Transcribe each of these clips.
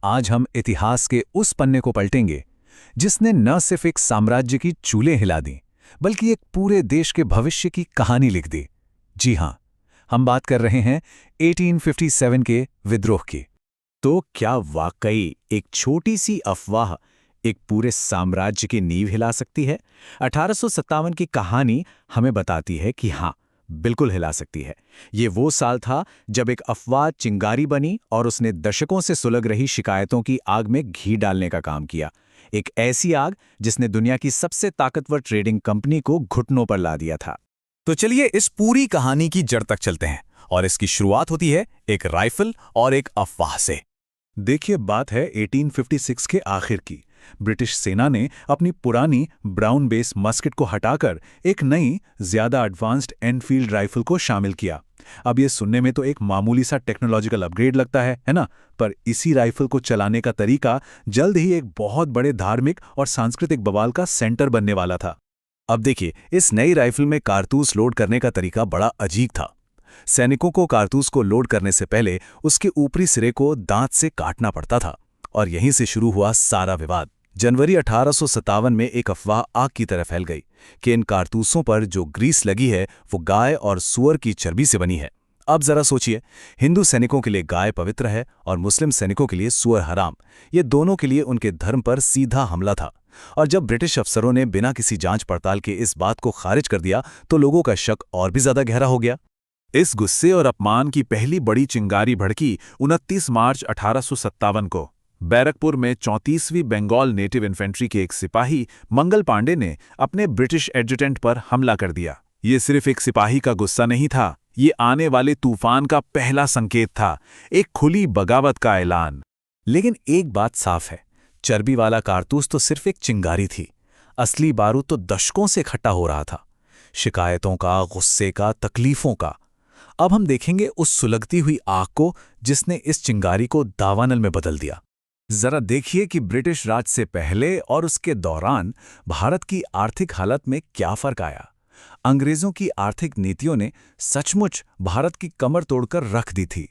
आज हम इतिहास के उस पन्ने को पलटेंगे जिसने न सिर्फ एक साम्राज्य की चूलें हिला दी, बल्कि एक पूरे देश के भविष्य की कहानी लिख दी। जी हां, हम बात कर रहे हैं 1857 के विद्रोह की। तो क्या वाकई एक छोटी सी अफवाह एक पूरे साम्राज्य की नींव हिला सकती है? 1857 की कहानी हमें बताती है कि हाँ, बिल्कुल हिला सकती है। ये वो साल था जब एक अफवाह चिंगारी बनी और उसने दशकों से सुलग रही शिकायतों की आग में घी डालने का काम किया। एक ऐसी आग जिसने दुनिया की सबसे ताकतवर ट्रेडिंग कंपनी को घुटनों पर ला दिया था। तो चलिए इस पूरी कहानी की जड़ तक चलते हैं, और इसकी शुरुआत होती है एक राइफल और एक अफवाह से। देखिए, बात है 1856 के आखिर की। ब्रिटिश सेना ने अपनी पुरानी ब्राउन बेस मस्केट को हटाकर एक नई, ज्यादा एडवांस्ड एनफील्ड राइफल को शामिल किया। अब ये सुनने में तो एक मामूली सा टेक्नोलॉजिकल अपग्रेड लगता है ना? पर इसी राइफल को चलाने का तरीका जल्द ही एक बहुत बड़े धार्मिक और सांस्कृतिक बवाल का सेंटर बनने वाला था। अब देखिए, इस नई राइफल में कारतूस लोड करने का तरीका बड़ा अजीब था। सैनिकों को कारतूस को लोड करने से पहले उसके ऊपरी सिरे को दांत से काटना पड़ता था, और यहीं से शुरू हुआ सारा विवाद। जनवरी 1857 में एक अफवाह आग की तरह फैल गई कि इन कारतूसों पर जो ग्रीस लगी है वो गाय और सूअर की चर्बी से बनी है। अब जरा सोचिए, हिंदू सैनिकों के लिए गाय पवित्र है और मुस्लिम सैनिकों के लिए सूअर हराम। ये दोनों के लिए उनके धर्म पर सीधा हमला था। और जब ब्रिटिश अफसरों ने बिना किसी जांच पड़ताल के इस बात को खारिज कर दिया, तो लोगों का शक और भी ज्यादा गहरा हो गया। इस गुस्से और अपमान की पहली बड़ी चिंगारी भड़की 29 मार्च 1857 को। बैरकपुर में 34वीं बंगाल नेटिव इन्फेंट्री के एक सिपाही मंगल पांडे ने अपने ब्रिटिश एडजुटेंट पर हमला कर दिया। ये सिर्फ एक सिपाही का गुस्सा नहीं था, ये आने वाले तूफान का पहला संकेत था, एक खुली बगावत का ऐलान। लेकिन एक बात साफ है, चर्बी वाला कारतूस तो सिर्फ एक चिंगारी थी। असली बारूद तो दशकों से इकट्ठा हो रहा था, शिकायतों का, गुस्से का, तकलीफों का। अब हम देखेंगे उस सुलगती हुई आग को जिसने इस चिंगारी को दावानल में बदल दिया। जरा देखिए कि ब्रिटिश राज से पहले और उसके दौरान भारत की आर्थिक हालत में क्या फर्क आया। अंग्रेजों की आर्थिक नीतियों ने सचमुच भारत की कमर तोड़कर रख दी थी।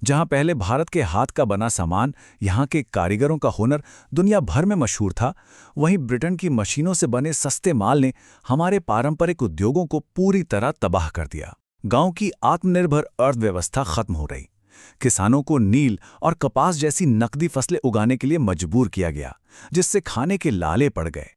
जहां पहले भारत के हाथ का बना सामान, यहां के कारीगरों का हुनर दुनिया भर में मशहूर था, वहीं ब्रिटेन की मशीनों से बने सस्ते माल ने हमारे पारंपरिक उद्योगों को पूरी तरह तबाह कर दिया। गांव की आत्मनिर्भर अर्थव्यवस्था खत्म हो रही। किसानों को नील और कपास जैसी नकदी फसलें उगाने के लिए मजबूर किया गया, जिससे खाने के लाले पड़ गए।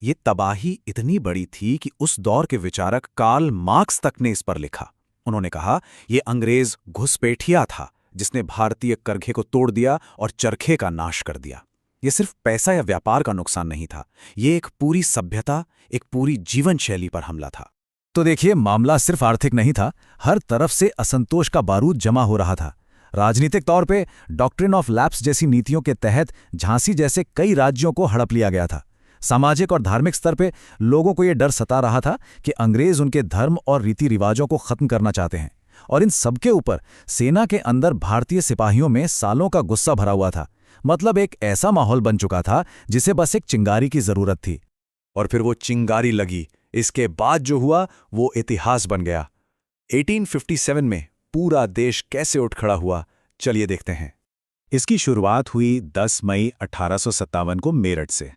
ये तबाही इतनी बड़ी थी कि उस दौर के विचारक कार्ल मार्क्स तक ने इस पर लिखा। उन्होंने कहा, ये अंग्रेज घुसपैठिया था जिसने भारतीय करघे को तोड़ दिया और चरखे का नाश कर दिया। ये सिर्फ पैसा या व्यापार का नुकसान नहीं था, ये एक पूरी सभ्यता, एक पूरी जीवन शैली पर हमला था। तो देखिए, मामला सिर्फ आर्थिक नहीं था, हर तरफ से असंतोष का बारूद जमा हो रहा था। राजनीतिक तौर पे डॉक्ट्रिन ऑफ लैप्स जैसी नीतियों के तहत झांसी जैसे कई राज्यों को हड़प लिया गया था। सामाजिक और धार्मिक स्तर पे लोगों को यह डर सता रहा था कि अंग्रेज उनके धर्म और रीति रिवाजों को खत्म करना चाहते हैं। और इन सबके ऊपर सेना के अंदर भारतीय सिपाहियों में सालों का गुस्सा भरा हुआ था। मतलब एक ऐसा माहौल बन चुका था जिसे बस एक चिंगारी की जरूरत थी। और फिर वो चिंगारी लगी। इसके बाद जो हुआ वो इतिहास बन गया। 1857 में पूरा देश कैसे उठ खड़ा हुआ, चलिए देखते हैं। इसकी शुरुआत हुई 10 मई 1857 को मेरठ से।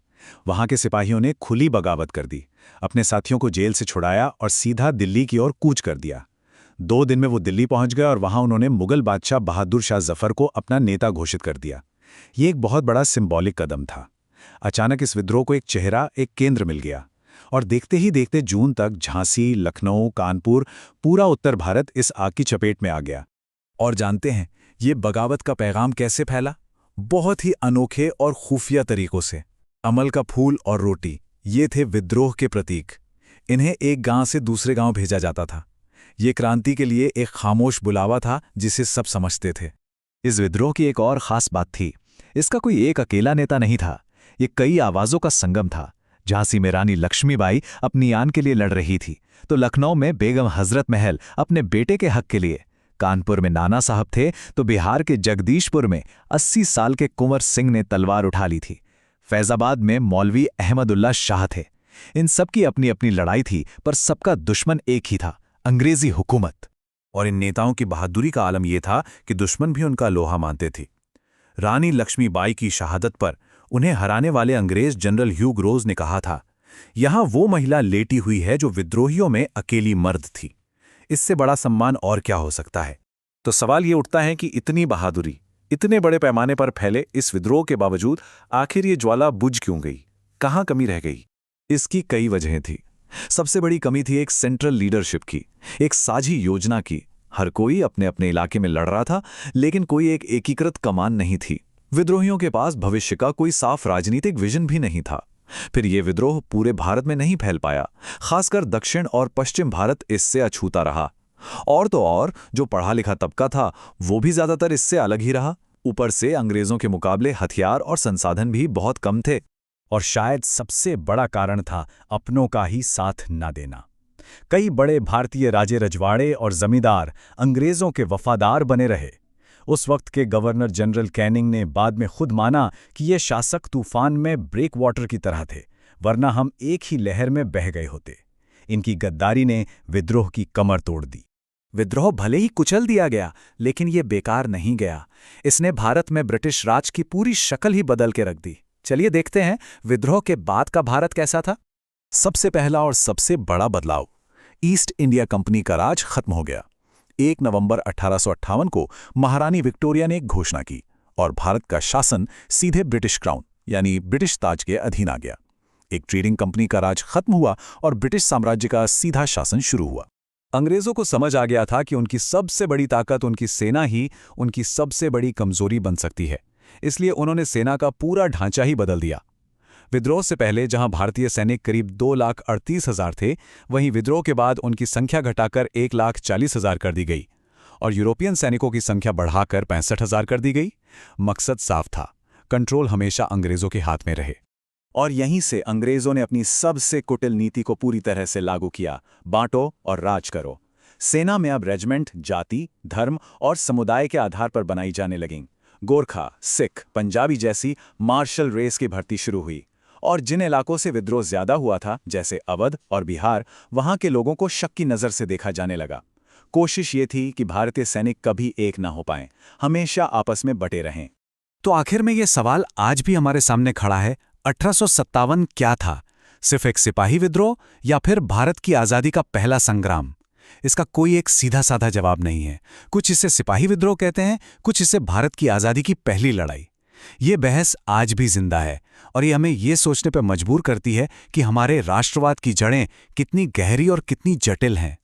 वहां के सिपाहियों ने खुली बगावत कर दी, अपने साथियों को जेल से छुड़ाया और सीधा दिल्ली की ओर कूच कर दिया। 2 दिन में वो दिल्ली पहुंच गए और वहां उन्होंने मुगल बादशाह बहादुर शाह जफर को अपना नेता घोषित कर दिया। ये एक बहुत बड़ा सिंबॉलिक कदम था। अचानक इस विद्रोह को एक चेहरा, एक केंद्र मिल गया। और देखते ही देखते जून तक झांसी, लखनऊ, कानपुर, पूरा उत्तर भारत इस आग की चपेट में आ गया। और जानते हैं ये बगावत का पैगाम कैसे फैला? बहुत ही अनोखे और खुफिया तरीकों से। अमल का फूल और रोटी, ये थे विद्रोह के प्रतीक। इन्हें एक गांव से दूसरे गांव भेजा जाता था। ये क्रांति के लिए एक खामोश बुलावा था जिसे सब समझते थे। इस विद्रोह की एक और खास बात थी, इसका कोई एक अकेला नेता नहीं था, ये कई आवाजों का संगम था। झांसी में रानी लक्ष्मीबाई अपनी आन के लिए लड़ रही थी, तो लखनऊ में बेगम हजरत महल अपने बेटे के हक के लिए, कानपुर में नाना साहब थे, तो बिहार के जगदीशपुर में 80 साल के कुंवर सिंह ने तलवार उठा ली थी। फैजाबाद में मौलवी अहमदुल्ला शाह थे। इन सब की अपनी अपनी लड़ाई थी, पर सबका दुश्मन एक ही था, अंग्रेजी हुकूमत। और इन नेताओं की बहादुरी का आलम यह था कि दुश्मन भी उनका लोहा मानते थे। रानी लक्ष्मीबाई की शहादत पर उन्हें हराने वाले अंग्रेज जनरल ह्यू ग्रोव्स ने कहा था, यहां वो महिला लेटी हुई है जो विद्रोहियों में अकेली मर्द थी। इससे बड़ा सम्मान और क्या हो सकता है? तो सवाल ये उठता है कि इतनी बहादुरी इतने बड़े पैमाने पर फैले इस विद्रोह के बावजूद आखिर ये ज्वाला बुझ क्यों गई? कहां कमी रह गई? इसकी कई वजहें थी। सबसे बड़ी कमी थी एक सेंट्रल लीडरशिप की, एक साझी योजना की। हर कोई अपने अपने इलाके में लड़ रहा था, लेकिन कोई एक एकीकृत कमान नहीं थी। विद्रोहियों के पास भविष्य का कोई साफ राजनीतिक विजन भी नहीं था। फिर यह विद्रोह पूरे भारत में नहीं फैल पाया, खासकर दक्षिण और पश्चिम भारत इससे अछूता रहा। और तो और जो पढ़ा लिखा तबका था वो भी ज्यादातर इससे अलग ही रहा। ऊपर से अंग्रेजों के मुकाबले हथियार और संसाधन भी बहुत कम थे। और शायद सबसे बड़ा कारण था अपनों का ही साथ न देना। कई बड़े भारतीय राजे रजवाड़े और जमींदार अंग्रेजों के वफादार बने रहे। उस वक्त के गवर्नर जनरल कैनिंग ने बाद में खुद माना कि ये शासक तूफान में ब्रेक वाटर की तरह थे, वरना हम एक ही लहर में बह गए होते। इनकी गद्दारी ने विद्रोह की कमर तोड़ दी। विद्रोह भले ही कुचल दिया गया, लेकिन ये बेकार नहीं गया। इसने भारत में ब्रिटिश राज की पूरी शक्ल ही बदल के रख दी। चलिए देखते हैं विद्रोह के बाद का भारत कैसा था। सबसे पहला और सबसे बड़ा बदलाव, ईस्ट इंडिया कंपनी का राज खत्म हो गया। 1 नवंबर 1858 को महारानी विक्टोरिया ने एक घोषणा की और भारत का शासन सीधे ब्रिटिश क्राउन यानी ब्रिटिश ताज के अधीन आ गया। एक ट्रेडिंग कंपनी का राज खत्म हुआ और ब्रिटिश साम्राज्य का सीधा शासन शुरू हुआ। अंग्रेजों को समझ आ गया था कि उनकी सबसे बड़ी ताकत उनकी सेना ही उनकी सबसे बड़ी कमजोरी बन सकती है, इसलिए उन्होंने सेना का पूरा ढांचा ही बदल दिया। विद्रोह से पहले जहां भारतीय सैनिक करीब 2,38,000 थे, वहीं विद्रोह के बाद उनकी संख्या घटाकर 1,40,000 कर दी गई और यूरोपियन सैनिकों की संख्या बढ़ाकर 65,000 कर दी गई। मकसद साफ था, कंट्रोल हमेशा अंग्रेजों के हाथ में रहे। और यहीं से अंग्रेजों ने अपनी सबसे कुटिल नीति को पूरी तरह से लागू किया, बांटो और राज करो। सेना में अब रेजिमेंट जाति, धर्म और समुदाय के आधार पर बनाई जाने लगीं। गोरखा, सिख, पंजाबी जैसी मार्शल रेस की भर्ती शुरू हुई और जिन इलाकों से विद्रोह ज्यादा हुआ था, जैसे अवध और बिहार, वहां के लोगों को शक की नजर से देखा जाने लगा। कोशिश ये थी कि भारतीय सैनिक कभी एक ना हो पाएं, हमेशा आपस में बटे रहें। तो आखिर में ये सवाल आज भी हमारे सामने खड़ा है, 1857 क्या था? सिर्फ एक सिपाही विद्रोह या फिर भारत की आज़ादी का पहला संग्राम? इसका कोई एक सीधा साधा जवाब नहीं है। कुछ इसे सिपाही विद्रोह कहते हैं, कुछ इसे भारत की आज़ादी की पहली लड़ाई। ये बहस आज भी जिंदा है और ये हमें ये सोचने पर मजबूर करती है कि हमारे राष्ट्रवाद की जड़ें कितनी गहरी और कितनी जटिल हैं।